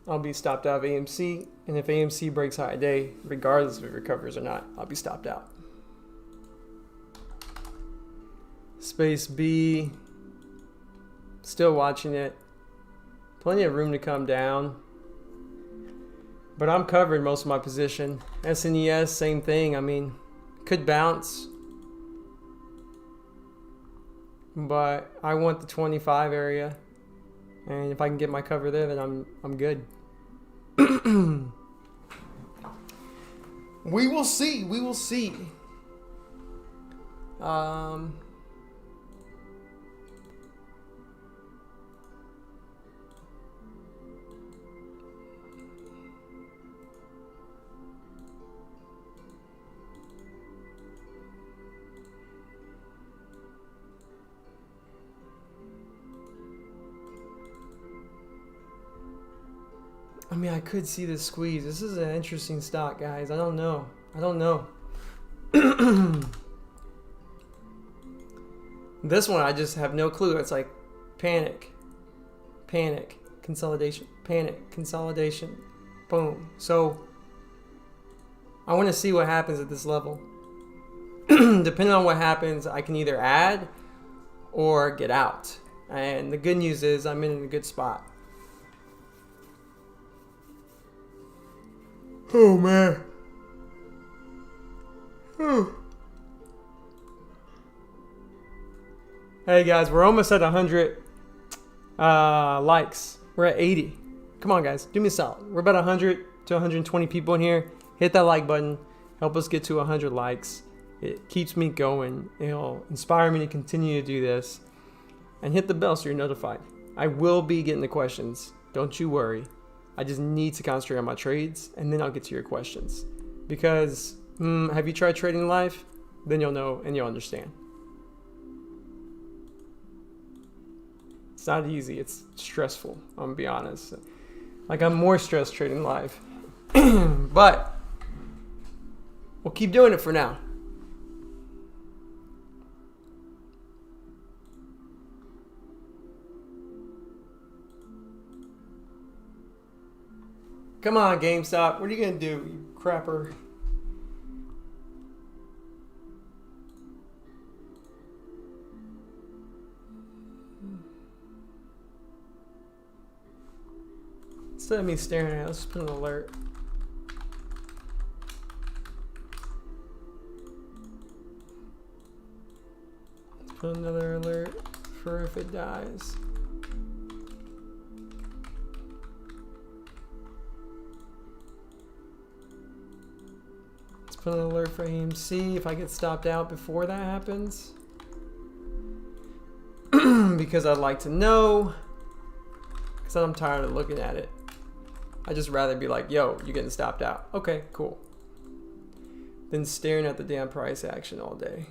I'll be stopped out of AMC. And if AMC breaks high day, regardless if it recovers or not, I'll be stopped out. Space B. Still watching it. Plenty of room to come down. But I'm covered most of my position. SNES, same thing. I mean, could bounce. But I want the 25 area. And if I can get my cover there, then I'm good. We will see. We will see. I mean, I could see this squeeze. This is an interesting stock, guys. I don't know. I don't know. This one, I just have no clue. It's like panic, panic, consolidation, panic, consolidation, boom. So I want to see what happens at this level. Depending on what happens, I can either add or get out. And the good news is I'm in a good spot. Oh, man. Hey, guys, we're almost at 100 likes. We're at 80. Come on, guys. Do me a solid. We're about 100 to 120 people in here. Hit that like button. Help us get to 100 likes. It keeps me going. It'll inspire me to continue to do this. And hit the bell so you're notified. I will be getting the questions. Don't you worry. I just need to concentrate on my trades, and then I'll get to your questions. Because, have you tried trading live? Then you'll know and you'll understand. It's not easy. It's stressful, I'm gonna be honest. Like, I'm more stressed trading live. But we'll keep doing it for now. Come on, GameStop. What are you going to do, you crapper? Instead of me staring at it, let's just put an alert. Let's put another alert for if it dies. Put an alert for AMC if I get stopped out before that happens. Because I'd like to know. Because I'm tired of looking at it. I'd just rather be like, yo, you're getting stopped out. Okay, cool. Than staring at the damn price action all day.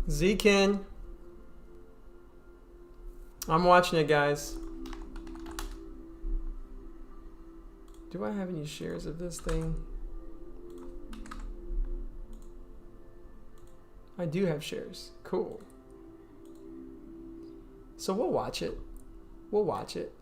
Zkin. I'm watching it, guys. Do I have any shares of this thing? I do have shares. Cool. So we'll watch it. We'll watch it.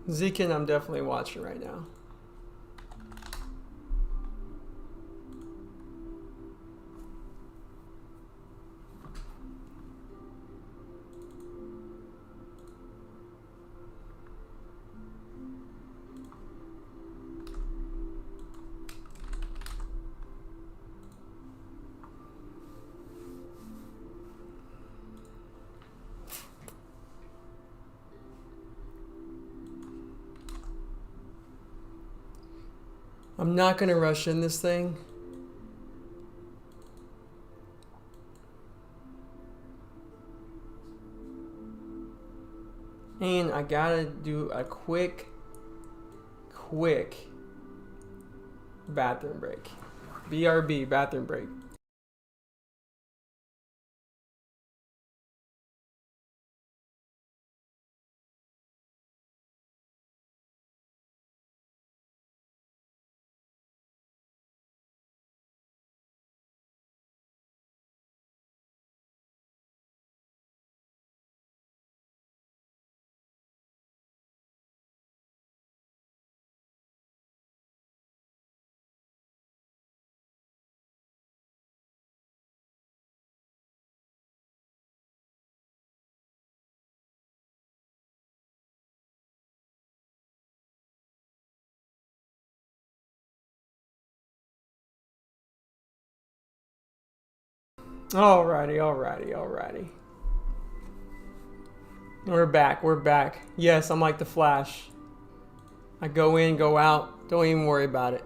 Zkin, I'm definitely watching right now. I'm not going to rush in this thing. And I got to do a quick bathroom break. BRB, bathroom break. Alrighty. We're back. Yes, I'm like the Flash. I go in, go out, don't even worry about it.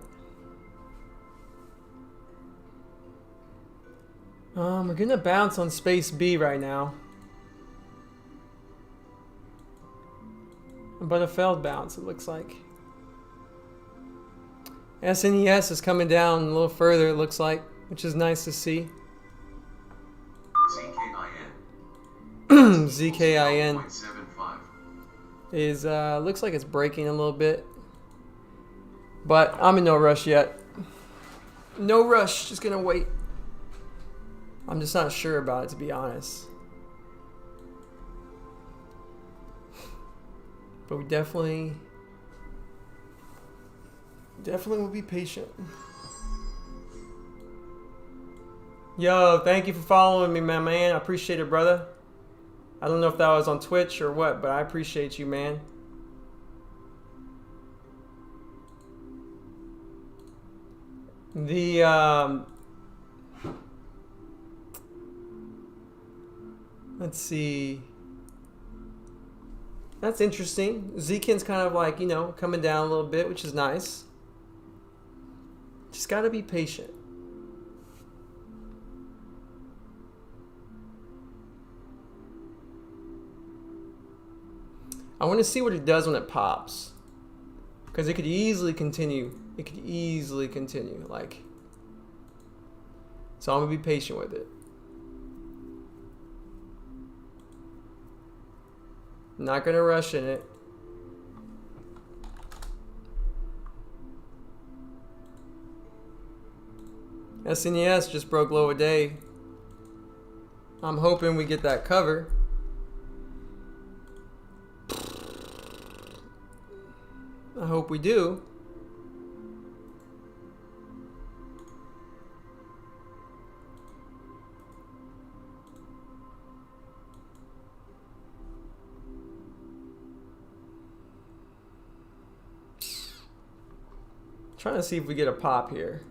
We're getting a bounce on space B right now. But a failed bounce, it looks like. SNES is coming down a little further, it looks like, which is nice to see. ZKIN is looks like it's breaking a little bit, but I'm in no rush yet. No rush, just gonna wait. I'm just not sure about it, to be honest. But we definitely will be patient. Yo, thank you for following me, my man. I appreciate it, brother. I don't know if that was on Twitch or what, but I appreciate you, man. Let's see. That's interesting. Zkin's kind of like, you know, coming down a little bit, which is nice. Just gotta be patient. I want to see what it does when it pops. Because it could easily continue. Like. So I'm going to be patient with it. Not gonna rush in it. SNES just broke low a day. I'm hoping we get that cover. I hope we do. Trying to see if we get a pop here.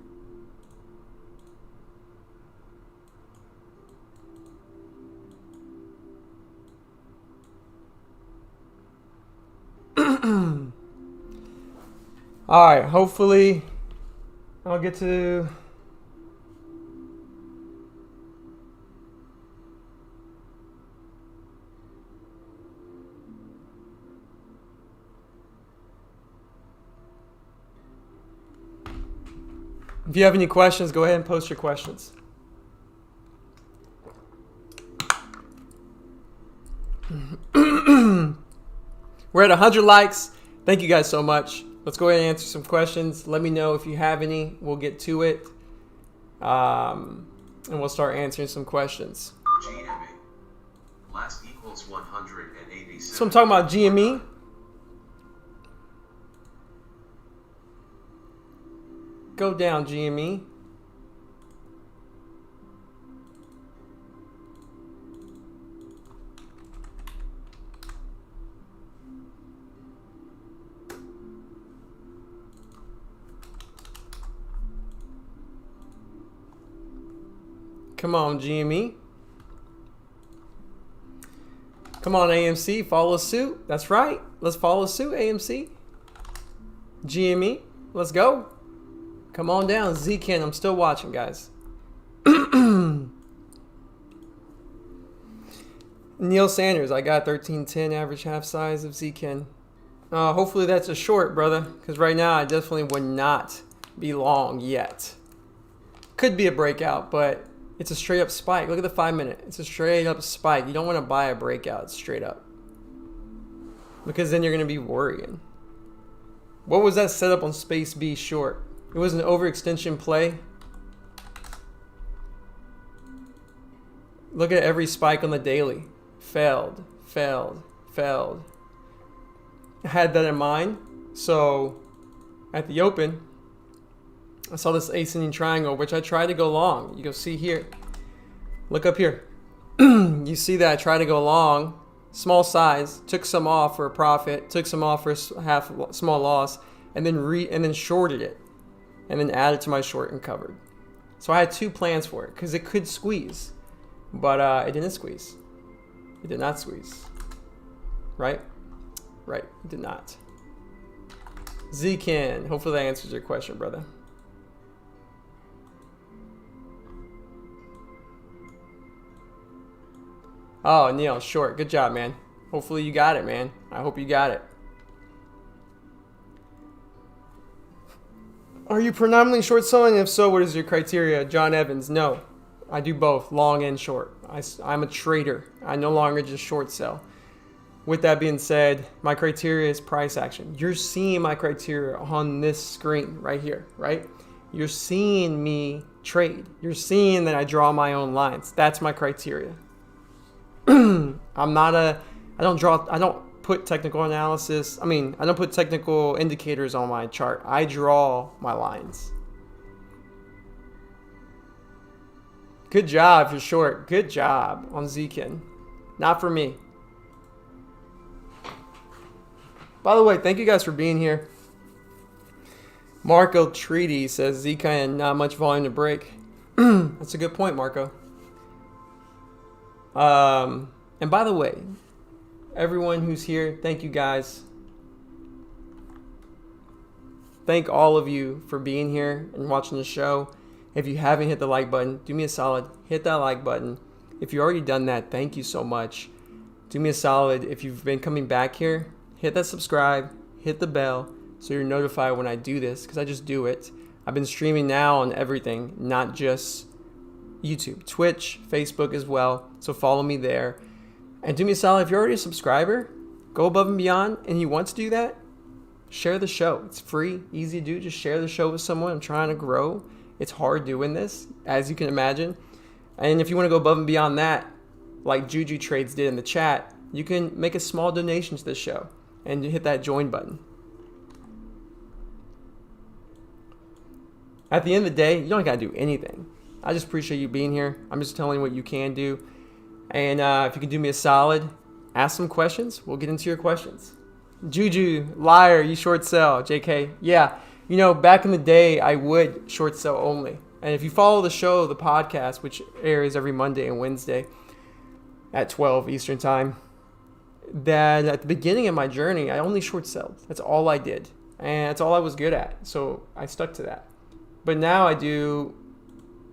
All right, hopefully I'll get to if you have any questions, go ahead and post your questions. We're at 100 likes. Thank you guys so much. Let's go ahead and answer some questions. Let me know if you have any. We'll get to it. And we'll start answering some questions. GME. Last equals 187. So I'm talking about GME. Go down, GME. Come on, GME. Come on, AMC. Follow suit. That's right. Let's follow suit, AMC. GME. Let's go. Come on down. Zken. I'm still watching, guys. Neil Sanders. I got 1310 average half size of Zken. Hopefully that's a short, brother. Because right now I definitely would not be long yet. Could be a breakout, but it's a straight up spike. Look at the 5 minute. It's a straight up spike. You don't want to buy a breakout straight up. Because then you're going to be worrying. What was that setup on Space B short? It was an overextension play. Look at every spike on the daily. Failed, failed, failed. I had that in mind. So at the open, I saw this ascending triangle, which I tried to go long. You go see here. Look up here. You see that I tried to go long. Small size. Took some off for a profit. Took some off for a small loss. And then shorted it. And then added to my short and covered. So I had two plans for it. Because it could squeeze. But it didn't squeeze. It did not squeeze. Right? Right. It did not. Zken. Hopefully that answers your question, brother. Oh, Neil, short. Good job, man. Hopefully you got it, man. I hope you got it. Are you predominantly short selling? If so, what is your criteria? John Evans. No, I do both, long and short. I'm a trader. I no longer just short sell. With that being said, my criteria is price action. You're seeing my criteria on this screen right here, right? You're seeing me trade. You're seeing that I draw my own lines. That's my criteria. I don't put technical analysis. I don't put technical indicators on my chart. I draw my lines. Good job if you're short. Good job on Zken. Not for me. By the way, thank you guys for being here. Marco Treaty says Zken, not much volume to break. That's a good point, Marco. And by the way, everyone who's here, thank you guys. Thank all of you for being here and watching the show. If you haven't hit the like button, do me a solid, hit that like button. If you've already done that, thank you so much. Do me a solid, if you've been coming back here, hit that subscribe, hit the bell, so you're notified when I do this, because I just do it. I've been streaming now on everything, not just YouTube, Twitch, Facebook as well. So follow me there. And do me a solid, if you're already a subscriber, go above and beyond and you want to do that, share the show. It's free, easy to do. Just share the show with someone. I'm trying to grow. It's hard doing this, as you can imagine. And if you want to go above and beyond that, like Juju Trades did in the chat, you can make a small donation to the show and hit that join button. At the end of the day, you don't got to do anything. I just appreciate you being here. I'm just telling you what you can do. And if you can do me a solid, ask some questions. We'll get into your questions. Juju, liar, you short sell. JK, yeah. You know, back in the day, I would short sell only. And if you follow the show, the podcast, which airs every Monday and Wednesday at 12 Eastern time, that at the beginning of my journey, I only short sold. That's all I did. And that's all I was good at. So I stuck to that. But now I do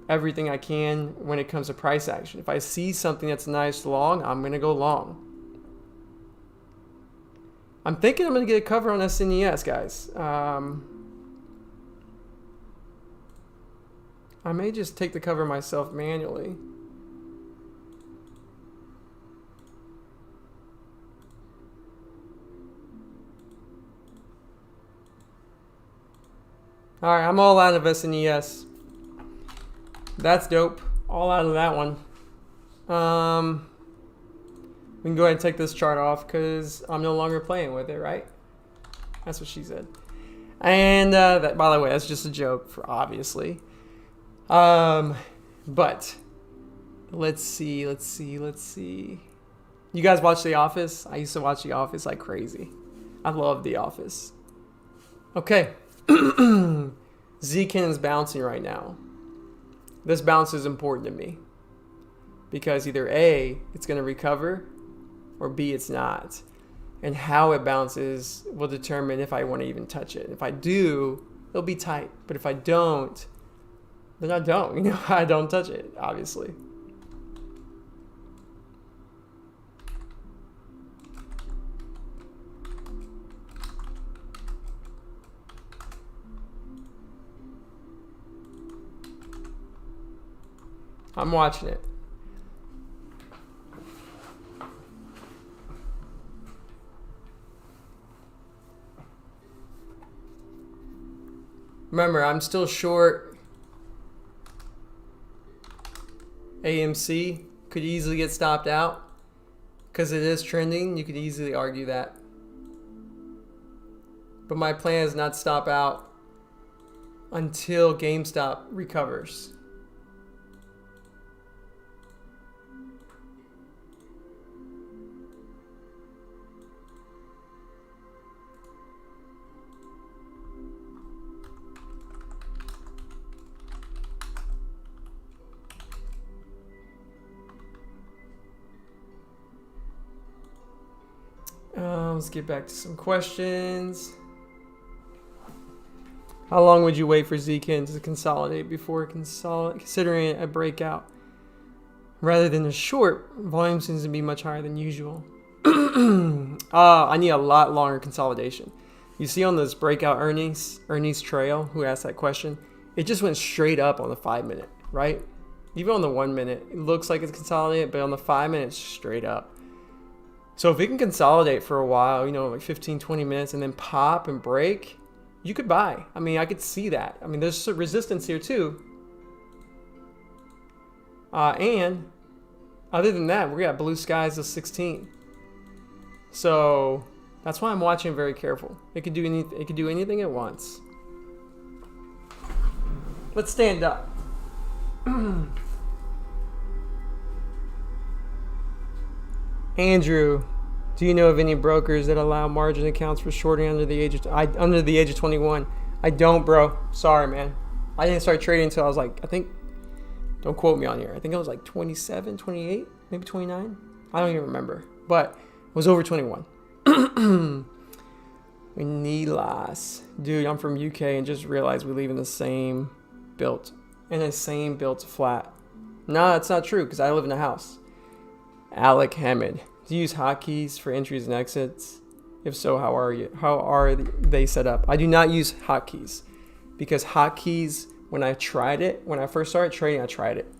everything I can when it comes to price action. If I see something that's nice long, I'm going to go long. I'm thinking I'm going to get a cover on SNES, guys. I may just take the cover myself manually. All right, I'm all out of SNES. That's dope. All out of that one. We can go ahead and take this chart off because I'm no longer playing with it, right? That's what she said. And that, by the way, that's just a joke, obviously. But let's see. You guys watch The Office? I used to watch The Office like crazy. I love The Office. Okay. Z-Kin is bouncing right now. This bounce is important to me because either A, it's going to recover, or B, it's not. And how it bounces will determine if I want to even touch it. If I do, it'll be tight. But if I don't, then I don't. You know, I don't touch it, obviously. I'm watching it. Remember, I'm still short. AMC could easily get stopped out because it is trending. You could easily argue that. But my plan is not to stop out until GameStop recovers. Let's get back to some questions. How long would you wait for Z-Kin to consolidate before considering a breakout? Rather than a short, volume seems to be much higher than usual. I need a lot longer consolidation. You see on this breakout earnings Trail, who asked that question, it just went straight up on the 5 minute, right? Even on the 1 minute, it looks like it's consolidated, but on the 5 minutes, straight up. So if it can consolidate for a while, you know, like 15, 20 minutes and then pop and break, you could buy. I mean, I could see that. I mean, there's some resistance here too. And other than that, we got blue skies of 16. So that's why I'm watching very careful. It could do anything. It could do anything at once. Let's stand up. Andrew, do you know of any brokers that allow margin accounts for shorting under the age of 21? I don't, bro. Sorry, man. I didn't start trading until I was like, I think, don't quote me on here. I think I was like 27, 28, maybe 29. I don't even remember, but it was over 21. We need loss. Dude, I'm from UK and just realized we live in the same built flat. No, that's not true because I live in a house. Alec Hammond. Do you use hotkeys for entries and exits? If so, how are they set up? I do not use hotkeys because hotkeys, when I first started trading, I tried it.